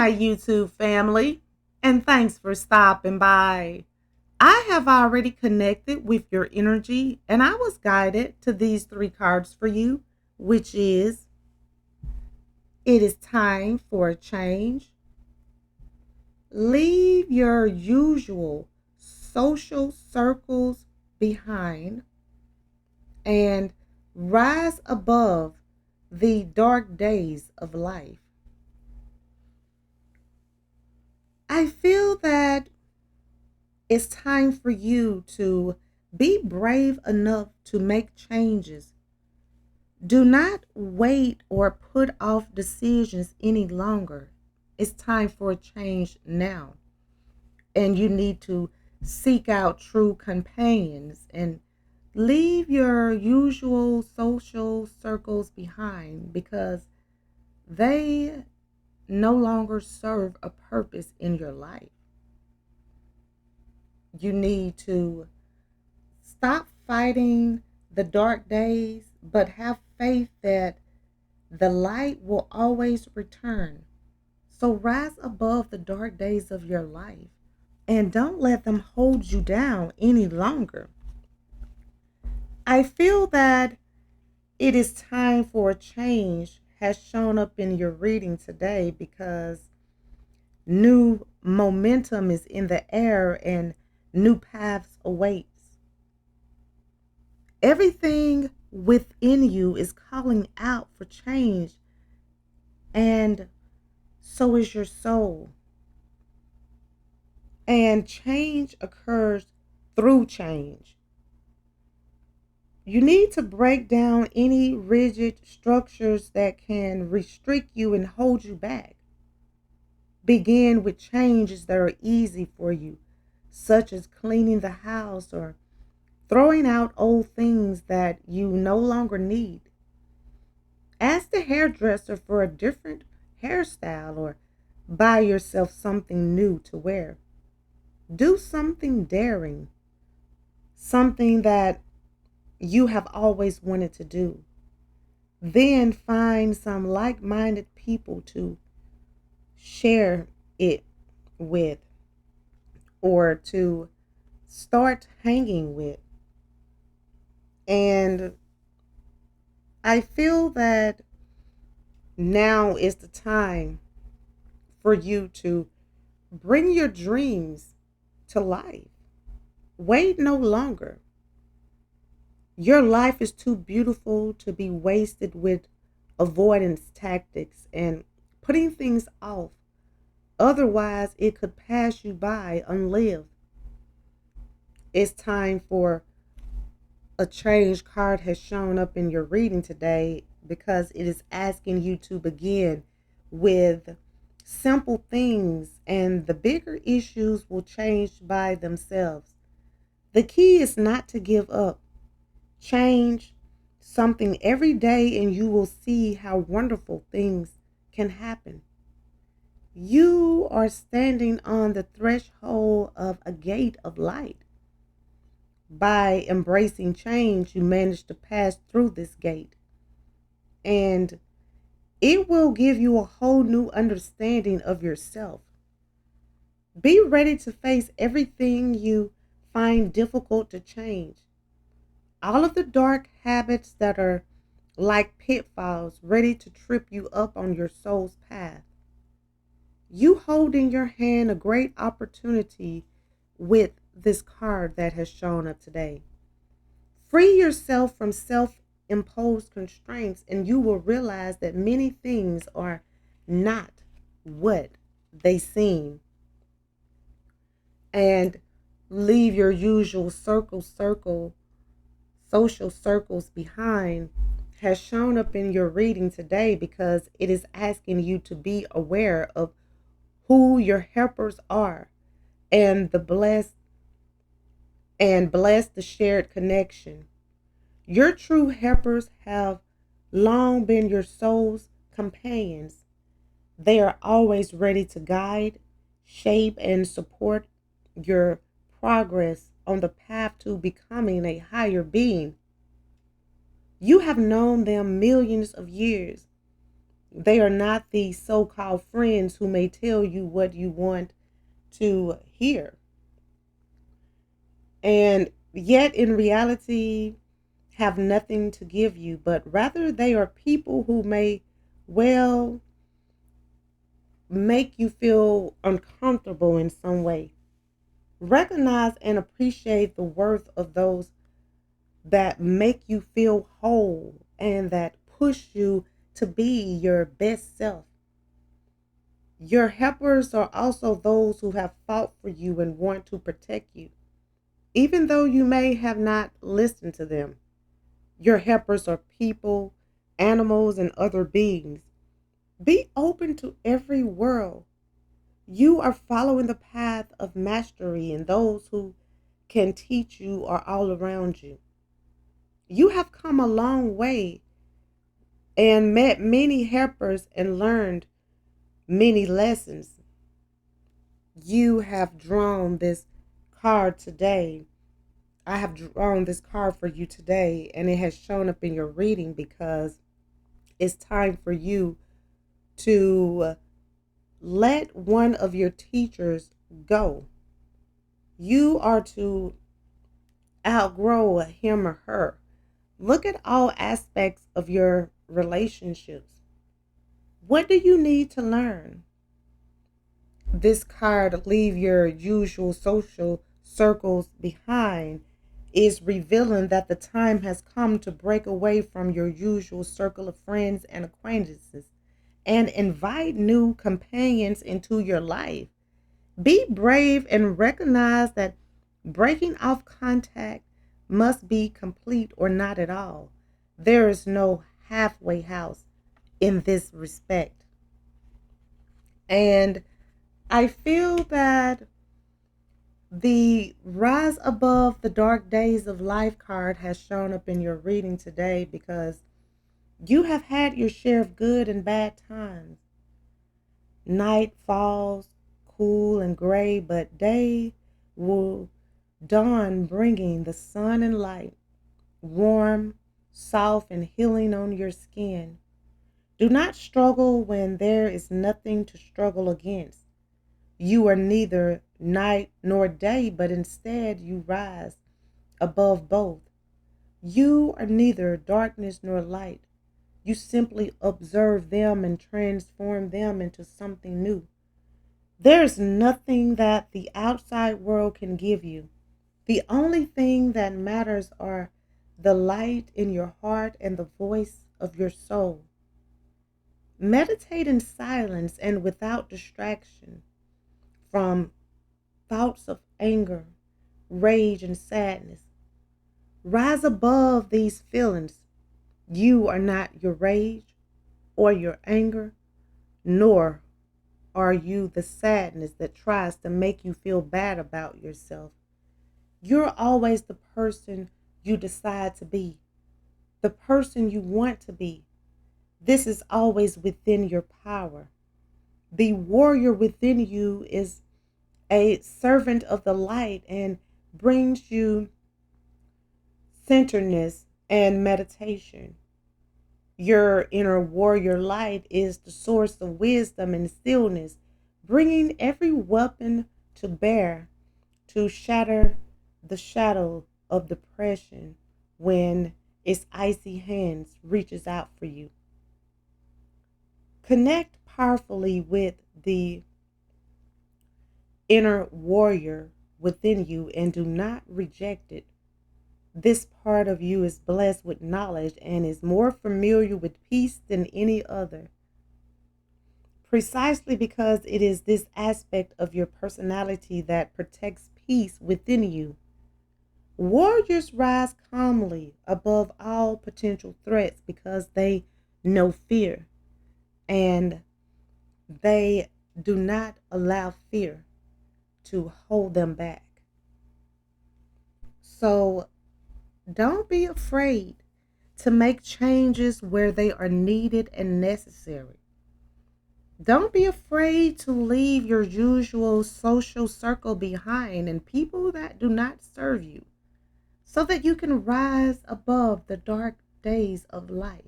my YouTube family, and thanks for stopping by. I have already connected with your energy, and I was guided to these three cards for you, which is it is time for a change. Leave your usual social circles behind and rise above the dark days of life. I feel that it's time for you to be brave enough to make changes. Do not wait or put off decisions any longer. It's time for a change now. And you need to seek out true companions and leave your usual social circles behind because they no longer serve a purpose in your life. You need to stop fighting the dark days, but have faith that the light will always return. So rise above the dark days of your life and don't let them hold you down any longer. I feel that it is time for a change has shown up in your reading today because new momentum is in the air and new paths awaits. Everything within you is calling out for change, and so is your soul. And change occurs through change. You need to break down any rigid structures that can restrict you and hold you back. Begin with changes that are easy for you, such as cleaning the house or throwing out old things that you no longer need. Ask the hairdresser for a different hairstyle or buy yourself something new to wear. Do something daring, something that you have always wanted to do. Then find some like minded people to share it with or to start hanging with. And I feel that now is the time for you to bring your dreams to life. Wait no longer. Your life is too beautiful to be wasted with avoidance tactics and putting things off. Otherwise, it could pass you by unlived. It's time for a change card has shown up in your reading today because it is asking you to begin with simple things and the bigger issues will change by themselves. The key is not to give up. Change something every day and you will see how wonderful things can happen. You are standing on the threshold of a gate of light. By embracing change, you manage to pass through this gate. And it will give you a whole new understanding of yourself. Be ready to face everything you find difficult to change. All of the dark habits that are like pitfalls ready to trip you up on your soul's path. You hold in your hand a great opportunity with this card that has shown up today. Free yourself from self imposed constraints, and you will realize that many things are not what they seem. And leave your usual social circles behind has shown up in your reading today because it is asking you to be aware of who your helpers are and bless the shared connection. Your true helpers have long been your soul's companions. They are always ready to guide, shape, and support your progress on the path to becoming a higher being. You have known them millions of years, They are not the so called friends who may tell you what you want to hear. And yet, in reality, have nothing to give you, but rather they are people who may well make you feel uncomfortable in some way. Recognize and appreciate the worth of those that make you feel whole and that push you to be your best self. Your helpers are also those who have fought for you and want to protect you. Even though you may have not listened to them, your helpers are people, animals, and other beings. Be open to every world. You are following the path of mastery, and those who can teach you are all around you. You have come a long way and met many helpers and learned many lessons. You have drawn this card today. I have drawn this card for you today, and it has shown up in your reading because it's time for you to let one of your teachers go. You are to outgrow him or her. Look at all aspects of your relationships. What do you need to learn? This card, leave your usual social circles behind, is revealing that the time has come to break away from your usual circle of friends and acquaintances and invite new companions into your life. Be brave and recognize that breaking off contact must be complete or not at all. There is no halfway house in this respect. And I feel that the rise above the dark days of life card has shown up in your reading today because you have had your share of good and bad times. Night falls cool and gray, but day will dawn bringing the sun and light, warm, soft, and healing on your skin. Do not struggle when there is nothing to struggle against. You are neither night nor day, but instead you rise above both. You are neither darkness nor light. You simply observe them and transform them into something new. There's nothing that the outside world can give you. The only thing that matters are the light in your heart and the voice of your soul. Meditate in silence and without distraction from thoughts of anger, rage, and sadness. Rise above these feelings. You are not your rage or your anger, nor are you the sadness that tries to make you feel bad about yourself. You're always the person you decide to be, the person you want to be. This is always within your power. The warrior within you is a servant of the light and brings you centeredness and meditation. Your inner warrior light is the source of wisdom and stillness, bringing every weapon to bear to shatter the shadow of depression when its icy hands reaches out for you. Connect powerfully with the inner warrior within you and do not reject it. This part of you is blessed with knowledge and is more familiar with peace than any other. Precisely because it is this aspect of your personality that protects peace within you. Warriors rise calmly above all potential threats because they know fear and they do not allow fear to hold them back. So don't be afraid to make changes where they are needed and necessary. Don't be afraid to leave your usual social circle behind and people that do not serve you so that you can rise above the dark days of life.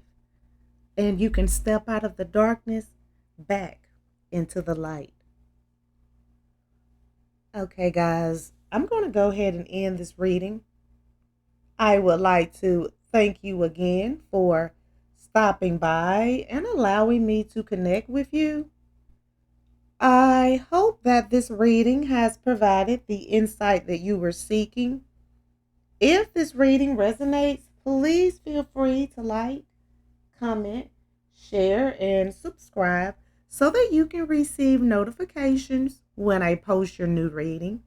and you can step out of the darkness back into the light. Okay, guys, I'm going to go ahead and end this reading. I would like to thank you again for stopping by and allowing me to connect with you. I hope that this reading has provided the insight that you were seeking. If this reading resonates, please feel free to like, comment, share, and subscribe so that you can receive notifications when I post your new reading.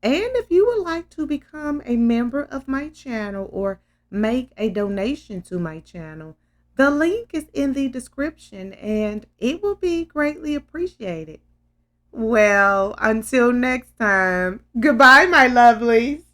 And if you would like to become a member of my channel or make a donation to my channel, the link is in the description and it will be greatly appreciated. Well, until next time, goodbye, my lovelies.